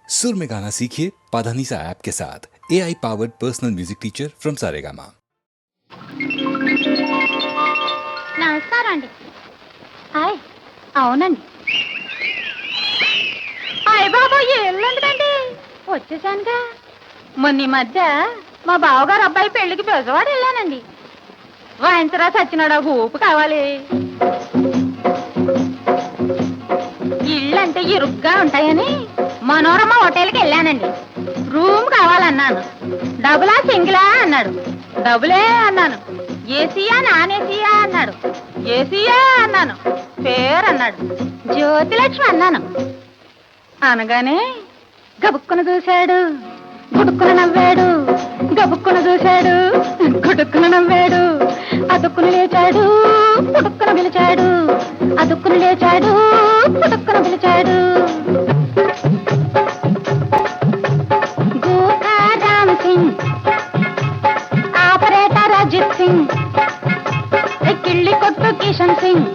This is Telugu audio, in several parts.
सुर में गाना सीखिए पाधानीसा ऐप के साथ AI powered personal music teacher from Saregama. నమస్కారం అండి. హాయ్. అవునండి. హాయ్ బాబా, ఎందుకండి వచ్చేసానుగా. మొన్న ఈ మధ్య మా బావగారు అబ్బాయి పెళ్లికి బెజవాడ వెళ్ళానండి. వాయించరా సచ్చినాడా ఊపు కావాలి. ఇళ్ళంటే ఇరుగ్గా ఉంటాయని మనోరమ హోటల్కి వెళ్ళానండి. రూమ్ కావాలన్నాను. డబులా సింగిలా అన్నాడు. డబులే అన్నాను. ఏసీయా నాన్ ఏసీయా అన్నాడు. ఏసీయా అన్నాను. పేరు అన్నాడు. జ్యోతిలక్ష్మి అన్నాను. అనగానే గబుక్కున చూశాడు, గుడుక్కున నవ్వాడు. గబుక్కున చూశాడు, గుడుక్కున నవ్వాడు. అదుక్కున లేచాడు, పుడుక్కున పిలిచాడు. అదుక్కున లేచాడు, పుడుక్కున పిలిచాడు. గోకారామ్ సింగ్, ఆపరేటర్ అజిత్ సింగ్, కిళ్ళి కొట్టు కిషన్ సింగ్,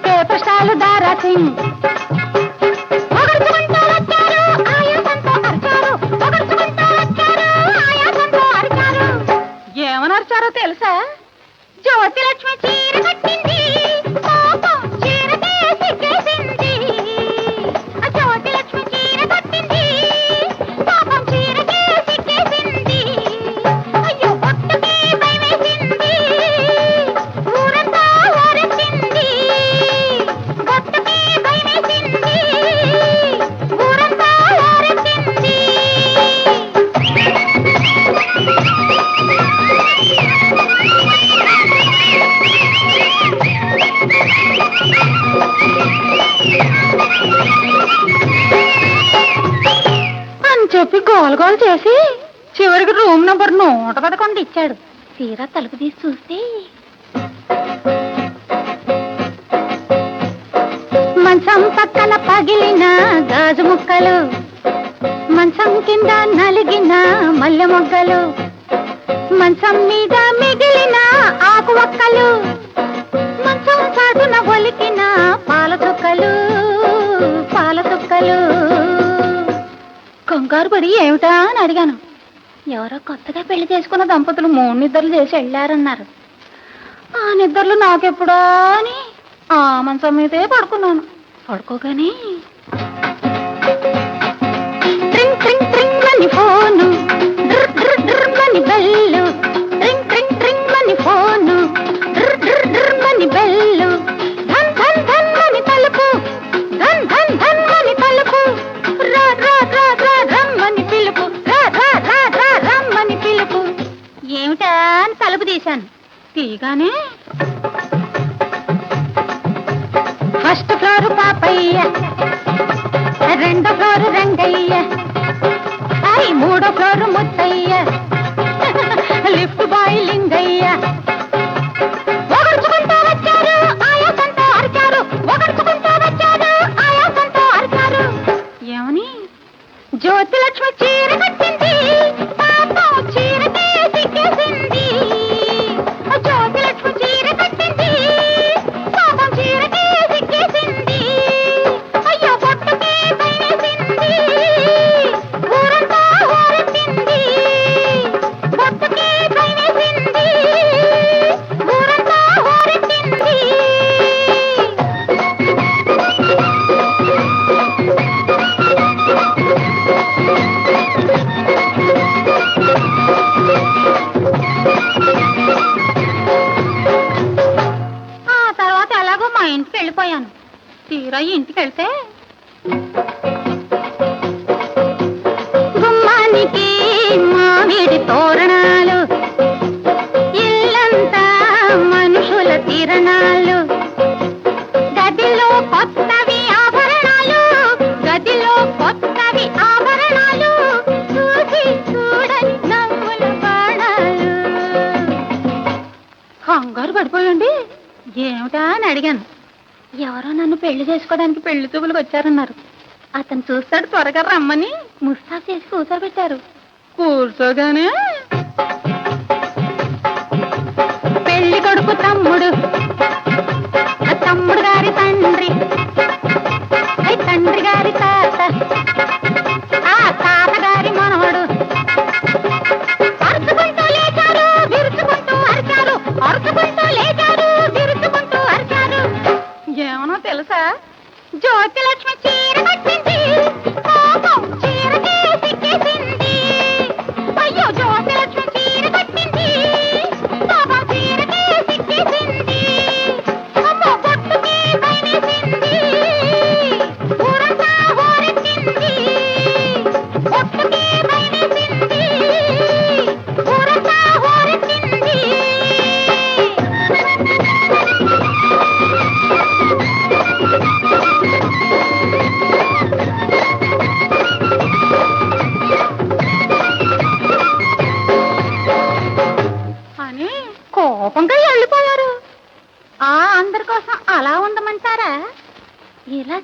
పేపర్ స్టాలు దారా సింగ్. ఏమనర్చారో తెలుసా? జ్యోతిలక్ష్మి చీర కట్టింది, పాపం చీరకే సిగ్గేసింది. జ్యోతిలక్ష్మి చీర కట్టింది, పాపం చీరకే సిగ్గేసింది. అయ్యో పొట్టుకి భయమేసింది, ఊరంతా ఊరెత్తింది. పొట్టుకి భయమేసింది, ఊరంతా ఊరెత్తింది. అని చెప్పి గోల్ గోల్ చేసి చివరికి రూమ్ నంబర్ 111 ఇచ్చాడు. తీరా తలుపు తీసి చూస్తే మంచం పక్కన పగిలిన గాజు ముక్కలు, మంచం కింద నలిగిన మల్లె మొగ్గలు, మంచం మీద మిగిలిన ఆకు ఒక్కలు, మంచం చాటున ఒలికిన పాల చుక్కలు, పాల చుక్కలు. కంగారు పడి ఏమిటా అని అడిగాను. ఎవరో కొత్తగా పెళ్లి చేసుకున్న దంపతులు 3 నిద్రలు చేసి వెళ్ళారన్నారు. ఆ నిద్రలు నాకెప్పుడా అని ఆ మంచం మీదే పడుకున్నాను. పడుకోగానే ట్రింగ్ ట్రింగ్ ట్రింగ్ అని ఫోను, డ్ర్ డ్ర్ డ్ర్ అని బెల్లు, ట్రింగ్ ట్రింగ్ ట్రింగ్ అని ఫోను, డ్ర్ డ్ర్ డ్ర్ అని బెల్లు, ధన్ ధన్ ధన్ అని తలుపు, ధన్ ధన్ ధన్ అని తలుపు, రా రా రా రా రమ్మని పిలుపు, రా రా రా రా రమ్మని పిలుపు. ఏమిటా అని తలుపు తీశాను. తీగానే ఫస్ట్ ఫ్లోర్ పాపయ్య, 2వ ఫ్లోర్ రంగయ్య, 3వ floor Muthayya, lift boy Lingayya. ఒగర్చుకుంటూ వచ్చారు, ఆయాసంతో అరిచారు. ఒగర్చుకుంటూ వచ్చారు, ఆయాసంతో అరిచారు. ఏమని? జ్యోతిలక్ష్మి చీర కట్టింది, పాపం చీరకే సిగ్గేసింది. జ్యోతిలక్ష్మి చీర కట్టింది, పాపం చీరకే సిగ్గేసింది. అయ్యో పొట్టుకే భయమేసింది, ఊరంతా ఊరెత్తింది. పొట్టుకే భయమేసింది, ఊరంతా ఊరెత్తింది. ఆ తర్వాత ఎలాగో మా ఇంటికి వెళ్ళిపోయాను. తీరా ఇంటికి వెళ్తే గుమ్మానికి మామిడి తోరణాలు, ఇల్లంతా మనుషుల తిరణాలు, గదిలో కొత్తవి ఆభరణాలు, గదిలో కొత్తవి ఆభరణాలు, చూసి చూడని నవ్వుల బాణాలు. కంగారు పడిపోయండి. ఏమిటా అని అడిగాను. ఎవరో నన్ను పెళ్లి చేసుకోవడానికి పెళ్లి చూపులకు వచ్చారన్నారు. అతను చూస్తాడు, త్వరగా రమ్మని ముస్తాబు చేసి కూర్చోబెట్టారు. కూర్చోగానే పెళ్లి కొడుకు తమ్ముడు, తమ్ముడు గారి తండ్రి, తండ్రి గారి తాత,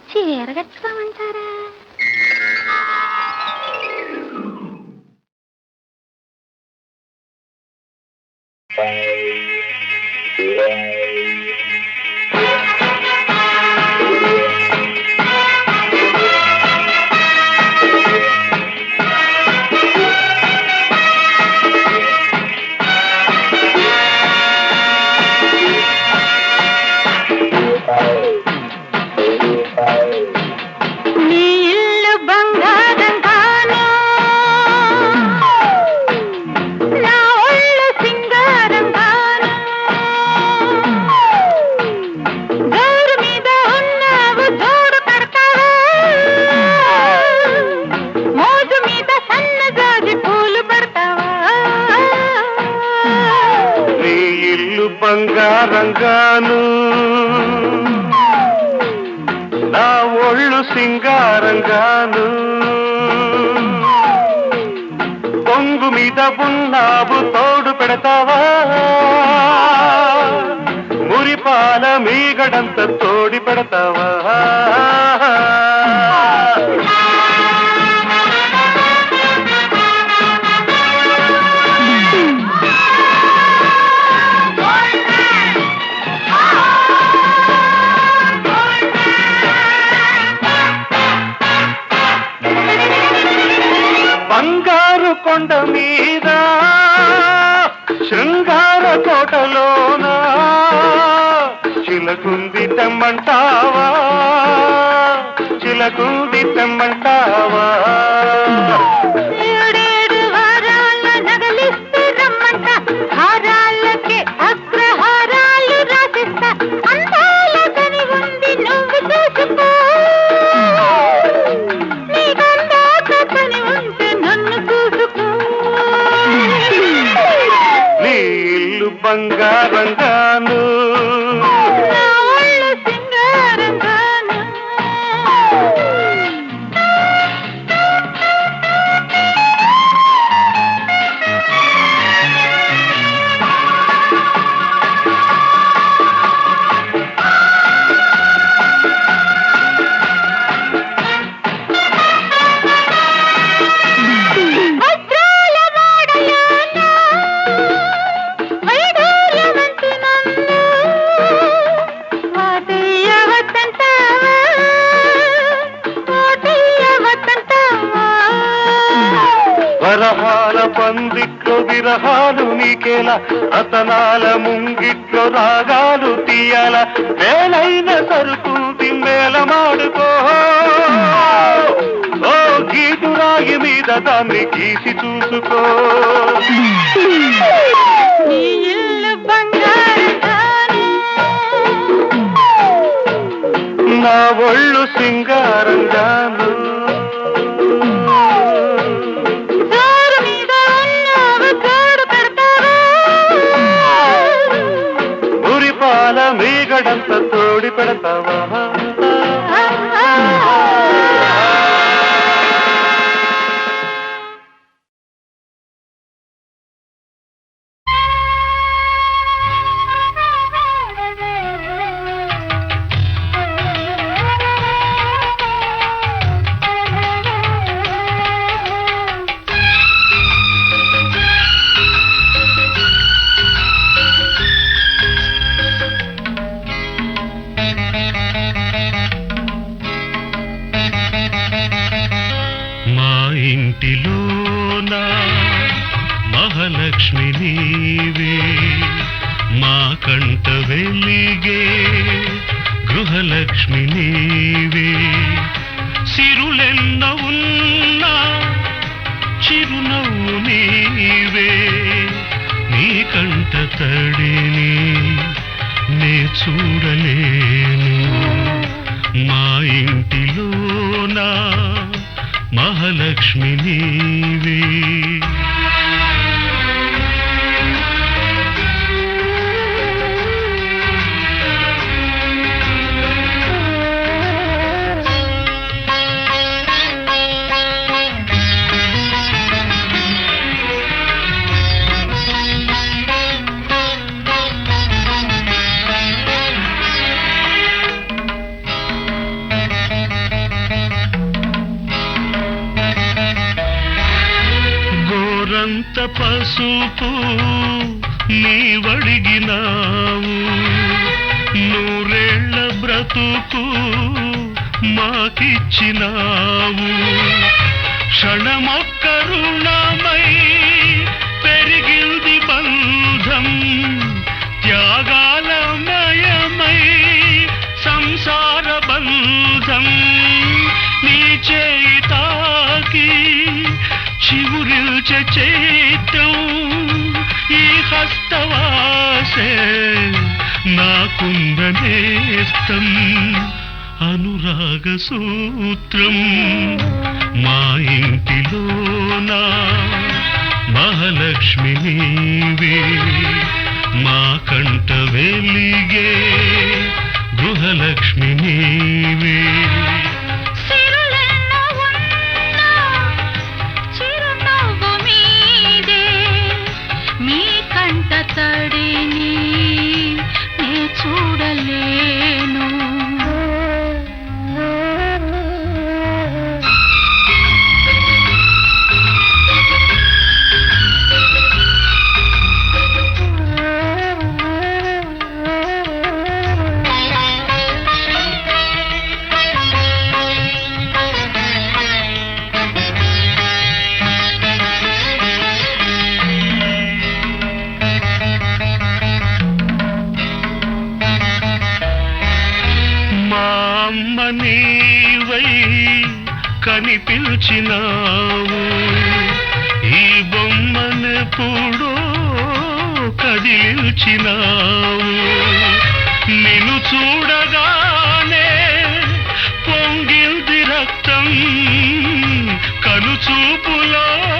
చీర కట్టుకోమంటారా? బంగారంగాను నా ఒళ్ళు సింగారంగాను పొంగు మీద ఉన్నావు తోడు పెడతావా మురిపాల మీగడంత తోడి పెడతావా బంగారు కొండ మీద శృంగార కోటలోన చిలకుంది తెమ్మంటావా చిలకుంది తెమ్మంటావా ఏడేడు వారాల నగలిస్తే రమ్మంట హారాలకే అగ్రహారాలు రాసిస్తా అందాల కని ఉంది నువ్వు చూసుకో నీకందాక కని ఉంటే నన్ను చూసుకో నీ ఇల్లు బంగారంగాను నా ఒళ్ళు సింగారంగాను వజ్రాల వాడలోన వైడూర్యమంటి నన్ను వాటయ్యవద్దంటావా వాటయ్యవద్దంటావా వరహాల పందిట్లో విరహాలు నీకేలా అతనాల ముంగిట్లో రాగాలు తీయాల వేలైన సరుకు తిమ్మేల మాడుకో ఓ గీటు రాగి మీద దాన్ని గీసి చూసుకో నీ ఇల్లు బంగారంగాను నా ఒళ్ళు సింగారంగాను జోరు మీద ఉన్నావు జోడు పెడతావా మురిపాల మీగడంత తోడి పెడతావా మా ఇంటిలోన మహాలక్ష్మి నీవే మా కంట వెలిగే గృహలక్ష్మి నీవే సిరులెన్న ఉన్నా చిరునవ్వు నీవే నీ కంట తడిని నే చూడలేను మా ఇంటిలోన మహాలక్ష్మి నీవే కొండంత పసుపు నీవడిగినావు, నూరేళ్ల బ్రతుకు మాకిచ్చినావు. క్షణమొక్క రుణమై పెరిగింది బంధం, త్యాగాలమయమై సంసార బంధం. నీ చేయి తాకి చివురిల్చే చైత్రం, ఈ హస్తవాసే నాకుందనేస్తం. అనురాగ సూత్రం మా ఇంటిలోనా మహాలక్ష్మి నీవే, మా కంట వెలిగే గృహలక్ష్మి నీవే. సిరులెన్నో ఉన్నా చిరునవ్వు మీదే, మీ కంట తడిని నే చూడలేను. అమ్మ నీవై కనిపించినావు, ఈ బొమ్మనెప్పుడో కదిలించినావు. నిన్ను చూడగానే పొంగిల్ది రక్తం, కనుచూపులోనే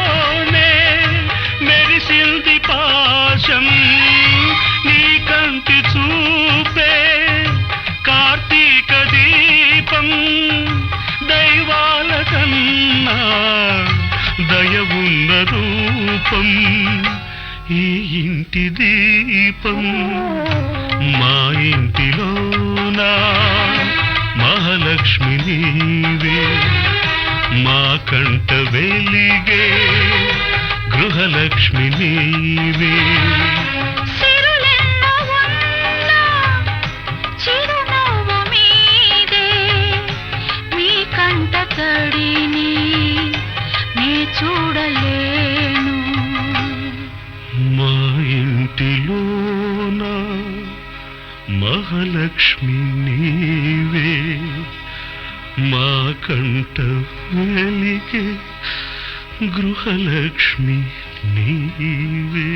మెరిసిల్ది పాశం. నీ కంటి చూపే కార్తీక దీపం, దైవాల కన్నా దయవున్న రూపం. ఈ ఇంటి దీపం మా ఇంటిలోనా మహాలక్ష్మి నీవే, మా కంట వెలిగే గృహలక్ష్మి నీవే. సిరులెన్నో ఉన్నా చిరునవ్వు మీదే, మీ కంట తడిని నే చూడలేను. మా ఇంటిలోన మహాలక్ష్మి నీవే, మా కంట వెలిగే గృహలక్ష్మి నీవే.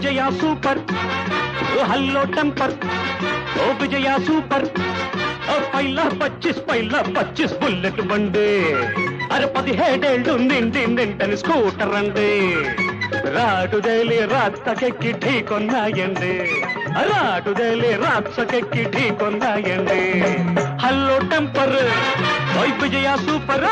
విజయ సూపర్ హల్లో టెంపర్ ఓ విజయ సూపర్ పైలా 25 బుల్లెట్ బండి అరే 17 నింటని స్కూటర్ అండి రాటుదేలి రాత్సకెక్కి ఢీకొన్నాయండి రాటుదేలి రాత్సకెక్కి ఢీకొన్నాయండి హల్లో టెంపర్ ఓ విజయ సూపర్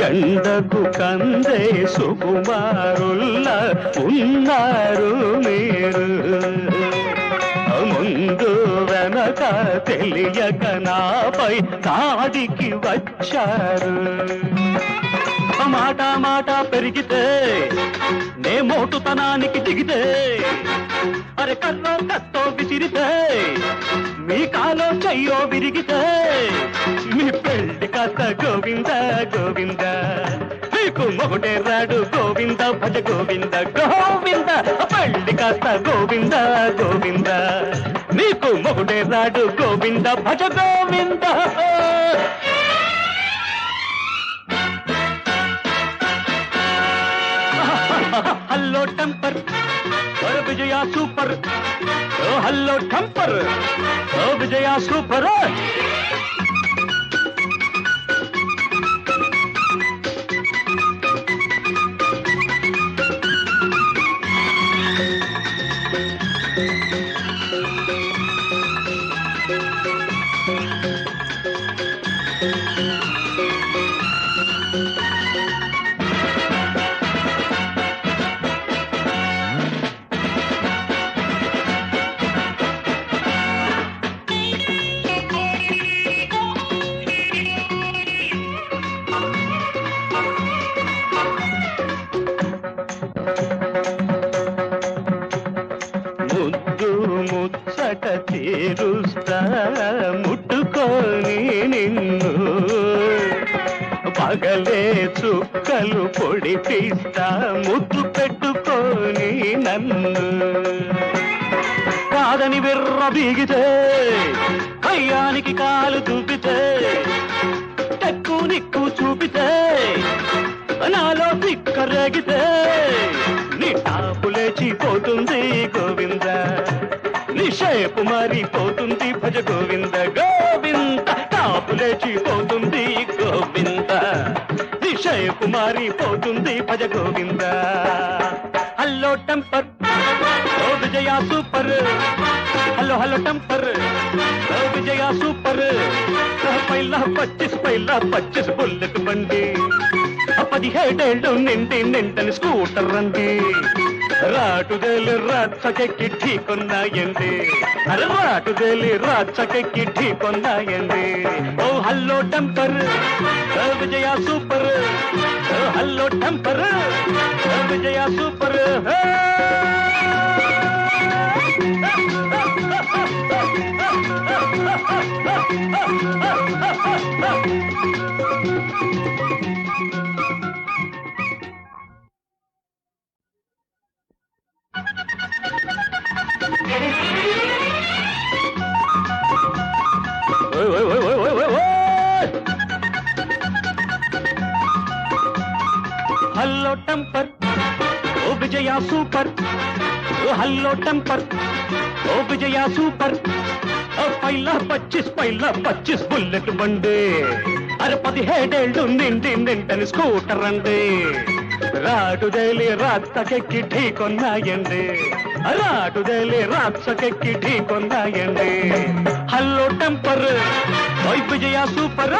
ఎండకు కందే సుకుమారుల్ల ఉన్నారు మీరు ముందు వెనక తెలియక నాపై దాడికి వచ్చారు మాట పెరిగితే నే మోటుతనానికి దిగితే అరే కర్రో కత్తో విసిరితే మీ కాలో చెయ్యో విరిగితే మీ పెళ్లి కాస్త గోవింద గోవింద మీకు మొగుడే రాడు గోవింద భజ గోవింద గోవింద పెళ్లి కాస్త గోవింద గోవింద మీకు మొగుడే రాడు గోవింద భజ గోవింద హల్లో టెంపర్ విజయ సూపర్ హల్లో టెంపర్ విజయ సూపర్ ముచ్చట తీరుస్తా ముట్టుకొని నిన్ను పగలే చుక్కలు పొడిపిస్తా ముద్దు పెట్టుకొని నన్ను కాదని విర్ర బీగితే కయ్యానికి కాలు చూపితే టక్కు నిక్కు చూపితే నాలో తిక్కరేగితే నీ టాపు లేచిపోతుంది గోవింద నీ షేపు మారిపోతుంది భజ గోవింద గోవింద టాపు లేచిపోతుంది గోవింద నీ షేపు మారిపోతుంది భజ గోవింద హల్లో టెంపర్ ఓ విజయ సూపర్ హల్లో టెంపర్ ఓ విజయ సూపర్ పైలా 25 బుల్లెట్ బండి 17 నింటని స్కూటర్ రండి రాటుదేలి రాత్సకెక్కి ఢీకొన్నాయండి అరే రాటుదేలి రాత్సకెక్కి ఢీకొన్నాయండి ఓ హల్లో టెంపర్ విజయ సూపర్ హల్లో టెంపర్ విజయ సూపర్ హల్లో టెంపర్ ఓ విజయ సూపర్ హల్లో టెంపర్ ఓ విజయ సూపర్ పైలా 25 బుల్లెట్ బండి అరే 17 నింటని స్కూటర్ అండి రాటుదేలి రాత్సకెక్కి ఢీకొన్నాయండి రాటుదేలి రాత్సకెక్కి ఢీకొన్నాయండి హల్లో టెంపర్ ఓ విజయ సూపర్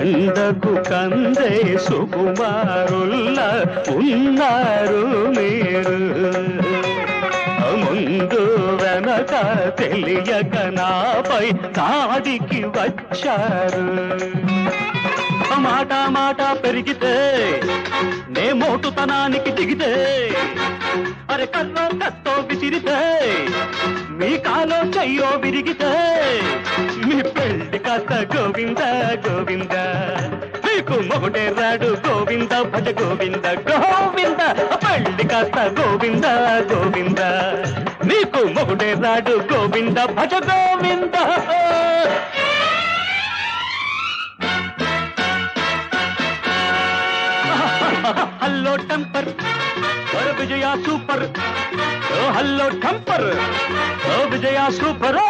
ఎండకు కందే సుకుమారుల్ల ఉన్నారు మీరు ముందు వెనక తెలియక నాపై దాడికి వచ్చారు మాట మాట పెరిగితే నే మోటుతనానికి దిగితే అరే కల్లో కత్తో విసిరితే మీ కాలో చెయ్యో విరిగితే మీ పెళ్లి కాస్త గోవింద గోవింద మీకు మొగుడే రాడు గోవింద భజ గోవింద గోవింద పెళ్లి కాస్త గోవింద గోవింద మీకు మొగుడే రాడు గోవింద భజ గోవింద హల్లో టెంపర్ విజయ సూపర్ హల్లో టెంపర్ విజయ సూపర్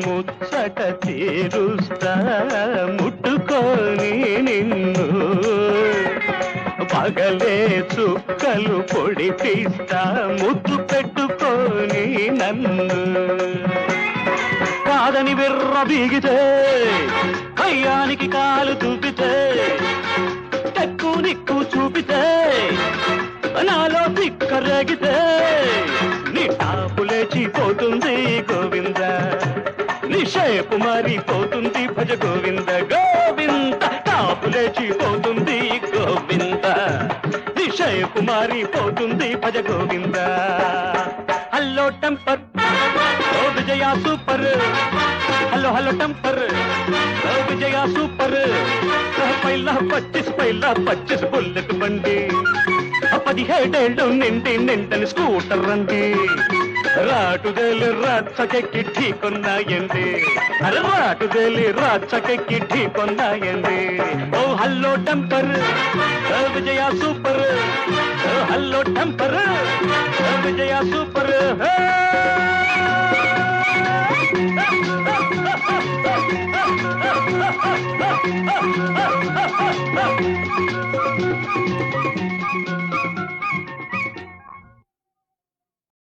ముచ్చట తీరుస్తా ముట్టుకొని నిన్ను పగలే చుక్కలు పొడిపిస్తా ముద్దు పెట్టుకొని నన్ను కాదని విర్ర బీగితే కయ్యానికి కాలు చూపితే టక్కు నిక్కు చూపితే నాలో దిక్కరేగితే నీ టాపు లేచిపోతుంది గోవింద నీ షేపు మారిపోతుంది భజ గోవింద గోవింద టాపు లేచిపోతుంది గోవింద నీ షేపు మారిపోతుంది భజ గోవింద హల్లో టెంపర్ ఓ విజయ సూపర్ హలో హలో టెంపర్ ఓ విజయ సూపర్ పైలా 25 బుల్లెట్ బండి 17 నిండి నిండని స్కూటర్ రండి రాటుదేలి రాచకెక్కి ఢీకొన్నాయండి అరే రాటుదేలి రాచకెక్కి ఢీకొన్నాయండి ఓ హల్లో టెంపర్ ఓ విజయ సూపర్ ఓ హల్లో టెంపర్ ఓ విజయ సూపర్